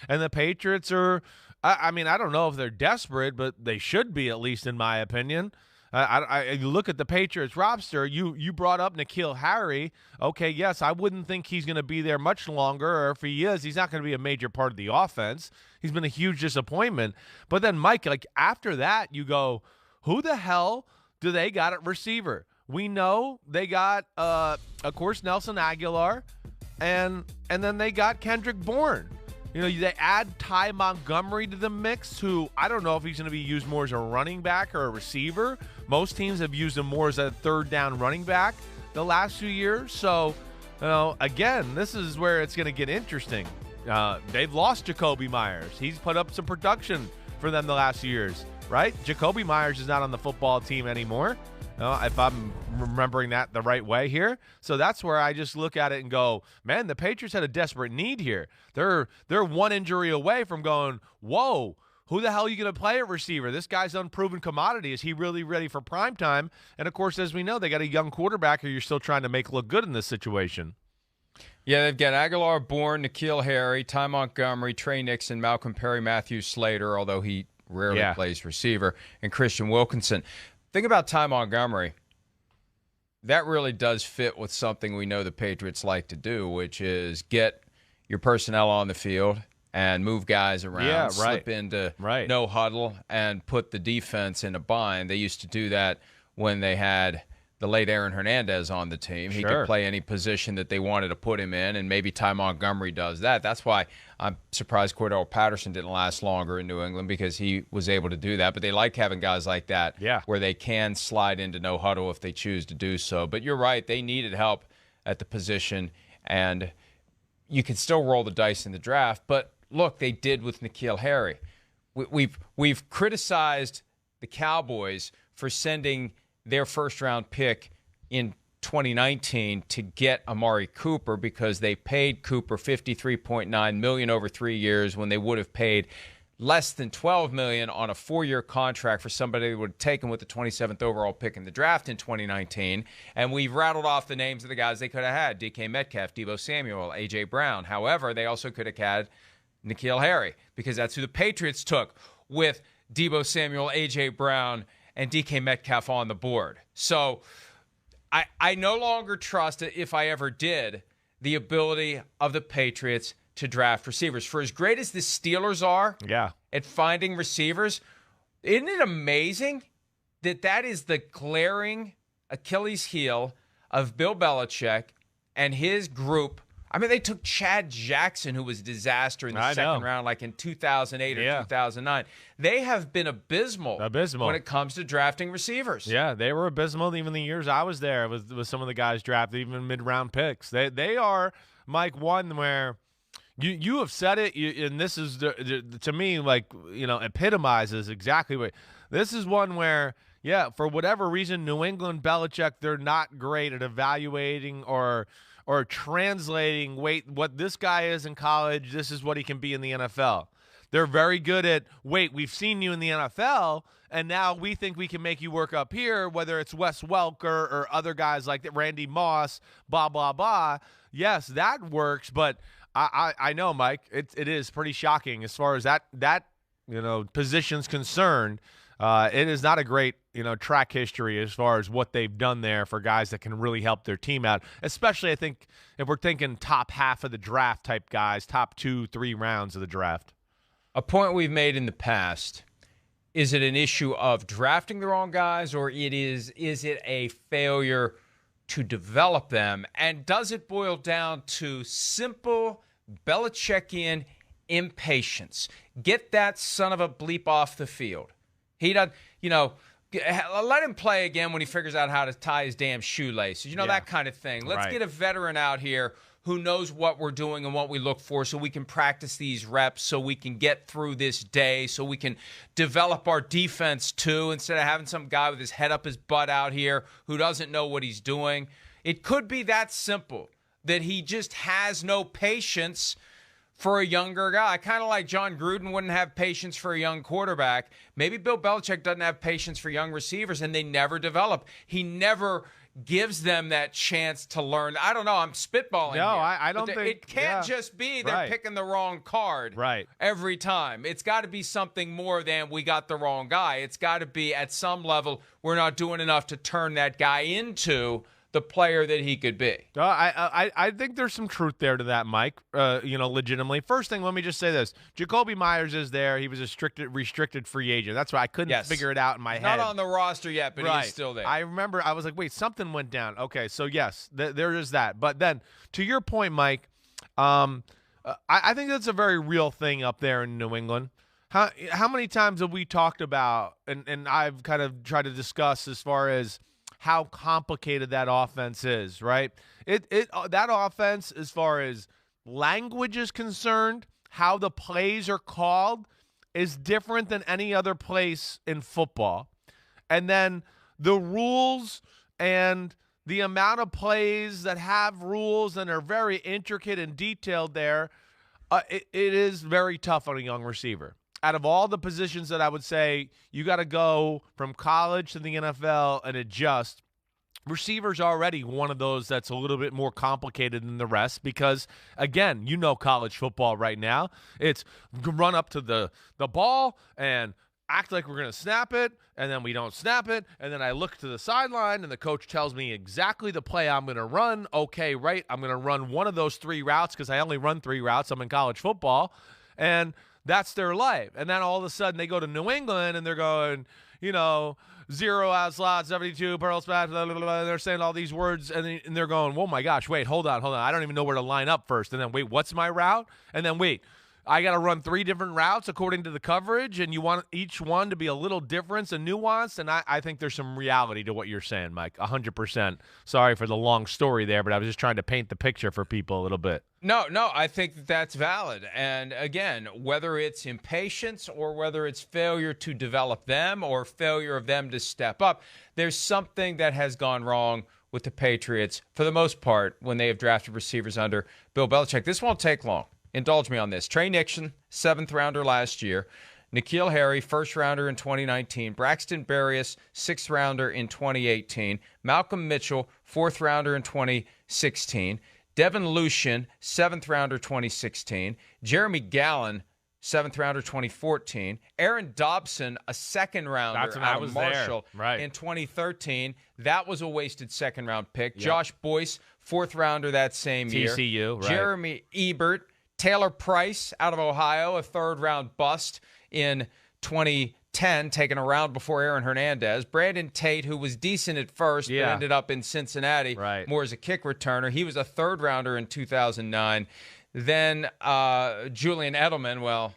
And the Patriots are, I mean, I don't know if they're desperate, but they should be, at least in my opinion. You look at the Patriots roster. You brought up N'Keal Harry. Okay, yes, I wouldn't think he's going to be there much longer, or if he is, he's not going to be a major part of the offense. He's been a huge disappointment. But then, Mike, like after that, you go, who the hell do they got at receiver? We know they got, of course, Nelson Aguilar, and then they got Kendrick Bourne. You know, they add Ty Montgomery to the mix, who I don't know if he's going to be used more as a running back or a receiver. Most teams have used him more as a third down running back the last few years. So, you know, again, this is where it's going to get interesting. They've lost Jacoby Myers. He's put up some production for them the last few years, right? Jacoby Myers is not on the football team anymore, if I'm remembering that the right way here. So that's where I just look at it and go, man, the Patriots had a desperate need here. They're one injury away from going, whoa, who the hell are you going to play at receiver? This guy's unproven commodity. Is he really ready for prime time? And, of course, as we know, they got a young quarterback who you're still trying to make look good in this situation. Yeah, they've got Aguilar, Bourne, N'Keal Harry, Ty Montgomery, Trey Nixon, Malcolm Perry, Matthew Slater, although he rarely plays receiver, and Christian Wilkinson. Think about Ty Montgomery. That really does fit with something we know the Patriots like to do, which is get your personnel on the field and move guys around, slip into no huddle, and put the defense in a bind. They used to do that when they had the late Aaron Hernandez on the team. He could play any position that they wanted to put him in, and maybe Ty Montgomery does that. That's why I'm surprised Cordell Patterson didn't last longer in New England, because he was able to do that. But they like having guys like that where they can slide into no huddle if they choose to do so. But you're right, they needed help at the position, and you can still roll the dice in the draft. But look, they did with N'Keal Harry. We've criticized the Cowboys for sending their first-round pick in 2019 to get Amari Cooper, because they paid Cooper $53.9 million over 3 years when they would have paid less than $12 million on a 4-year contract for somebody that would have taken with the 27th overall pick in the draft in 2019. And we've rattled off the names of the guys they could have had: DK Metcalf, Deebo Samuel, A.J. Brown. However, they also could have had N'Keal Harry, because that's who the Patriots took with Deebo Samuel, A.J. Brown, and DK Metcalf on the board. So I no longer trust, if I ever did, the ability of the Patriots to draft receivers. For as great as the Steelers are at finding receivers, isn't it amazing that is the glaring Achilles heel of Bill Belichick and his group? I mean, they took Chad Jackson, who was a disaster in the second round, like in 2008 or 2009. They have been abysmal when it comes to drafting receivers. Yeah, they were abysmal even the years I was there with some of the guys drafted, even mid-round picks. They are, Mike, one where you have said it, and this is, to me, like, you know, epitomizes exactly what – this is one where, for whatever reason, New England, Belichick, they're not great at evaluating or translating, what this guy is in college, this is what he can be in the NFL. They're very good at, we've seen you in the NFL, and now we think we can make you work up here, whether it's Wes Welker or other guys like that, Randy Moss, blah, blah, blah. Yes, that works, but I know, Mike, it is pretty shocking as far as that position's concerned. It is not a great, track history as far as what they've done there for guys that can really help their team out, especially, I think, if we're thinking top half of the draft type guys, top 2-3 rounds of the draft. A point we've made in the past, is it an issue of drafting the wrong guys, or is it a failure to develop them? And does it boil down to simple Belichickian impatience? Get that son of a bleep off the field. He doesn't, let him play again when he figures out how to tie his damn shoelaces. That kind of thing. Let's get a veteran out here who knows what we're doing and what we look for, so we can practice these reps, so we can get through this day, so we can develop our defense too, instead of having some guy with his head up his butt out here who doesn't know what he's doing. It could be that simple, that he just has no patience for a younger guy. Kind of like John Gruden wouldn't have patience for a young quarterback. Maybe Bill Belichick doesn't have patience for young receivers, and they never develop. He never gives them that chance to learn. I don't know. I'm spitballing. No, here, I don't think it can't just be they're picking the wrong card every time. It's got to be something more than we got the wrong guy. It's got to be at some level we're not doing enough to turn that guy into the player that he could be. I think there's some truth there to that, Mike. Legitimately. First thing, let me just say this: Jacoby Myers is there. He was a restricted free agent. That's why I couldn't figure it out in my head. Not on the roster yet, but he's still there. I remember I was like, wait, something went down. Okay, so yes, there is that. But then, to your point, Mike, I think that's a very real thing up there in New England. How many times have we talked about, and I've kind of tried to discuss as far as how complicated that offense is, right? That offense, as far as language is concerned, how the plays are called, is different than any other place in football. And then the rules and the amount of plays that have rules and are very intricate and detailed there, it is very tough on a young receiver. Out of all the positions that I would say you got to go from college to the NFL and adjust, receiver's already one of those that's a little bit more complicated than the rest because, again, college football right now. It's run up to the ball and act like we're going to snap it, and then we don't snap it, and then I look to the sideline, and the coach tells me exactly the play I'm going to run. Okay, right, I'm going to run one of those 3 routes because I only run 3 routes. I'm in college football, and that's their life. And then all of a sudden they go to New England and they're going, 0 out slot, 72, pearl spot, blah, blah, blah. They're saying all these words and they're going, oh my gosh, wait, hold on. I don't even know where to line up first. And then wait, what's my route? And then wait, I got to run 3 different routes according to the coverage, and you want each one to be a little different and nuanced. And I think there's some reality to what you're saying, Mike, 100%. Sorry for the long story there, but I was just trying to paint the picture for people a little bit. No, I think that's valid. And again, whether it's impatience or whether it's failure to develop them or failure of them to step up, there's something that has gone wrong with the Patriots for the most part when they have drafted receivers under Bill Belichick. This won't take long. Indulge me on this. Trey Nixon, 7th rounder last year. N'Keal Harry, 1st rounder in 2019. Braxton Berrios, 6th rounder in 2018. Malcolm Mitchell, 4th rounder in 2016. Devin Lucien, 7th rounder 2016. Jeremy Gallen, 7th rounder 2014. Aaron Dobson, a 2nd rounder out of Marshall in 2013. That was a wasted 2nd round pick. Yep. Josh Boyce, 4th rounder that same year. TCU, right. Jeremy Ebert, Taylor Price out of Ohio, a 3rd round bust in 2010, taken a round before Aaron Hernandez. Brandon Tate, who was decent at first, but ended up in Cincinnati more as a kick returner. He was a 3rd rounder in 2009. Then Julian Edelman, well,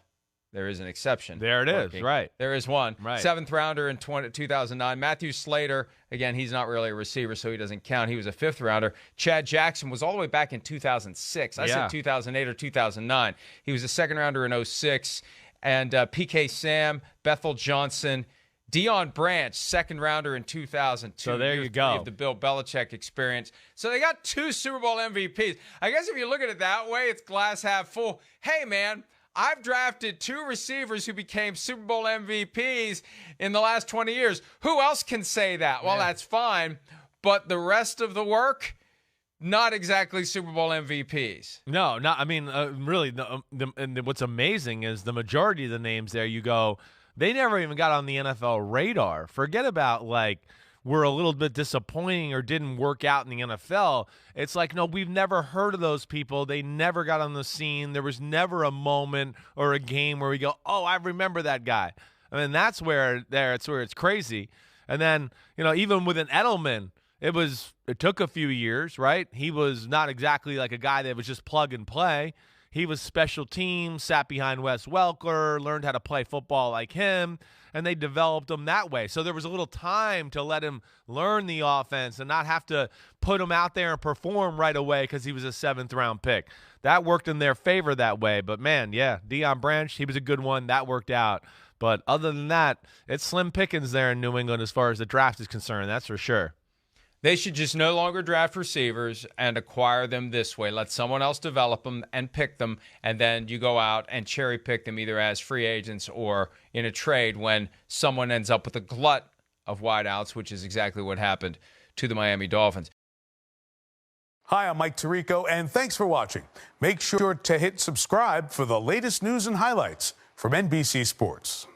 there is an exception. There it is, right. There is one. Right. 7th rounder in 2009. Matthew Slater, again, he's not really a receiver, so he doesn't count. He was a 5th rounder. Chad Jackson was all the way back in 2006. I said 2008 or 2009. He was a 2nd rounder in 2006. And PK Sam, Bethel Johnson, Deion Branch, 2nd rounder in 2002. So there you go. Of the Bill Belichick experience. So they got 2 Super Bowl MVPs. I guess if you look at it that way, it's glass half full. Hey, man, I've drafted 2 receivers who became Super Bowl MVPs in the last 20 years. Who else can say that? Well, that's fine. But the rest of the work, not exactly Super Bowl MVPs. No, not. I mean, really, and what's amazing is the majority of the names there, you go, they never even got on the NFL radar. Forget about, we're a little bit disappointing or didn't work out in the NFL. It's like, no, we've never heard of those people. They never got on the scene. There was never a moment or a game where we go, oh, I remember that guy. I mean, that's where it's crazy. And then, even with an Edelman, it took a few years, right? He was not exactly like a guy that was just plug and play. He was special teams, sat behind Wes Welker, learned how to play football like him, and they developed him that way. So there was a little time to let him learn the offense and not have to put him out there and perform right away because he was a 7th round pick. That worked in their favor that way. But, man, Deion Branch, he was a good one. That worked out. But other than that, it's slim pickings there in New England as far as the draft is concerned. That's for sure. They should just no longer draft receivers and acquire them this way. Let someone else develop them and pick them, and then you go out and cherry pick them either as free agents or in a trade when someone ends up with a glut of wideouts, which is exactly what happened to the Miami Dolphins. Hi, I'm Mike Tirico, and thanks for watching. Make sure to hit subscribe for the latest news and highlights from NBC Sports.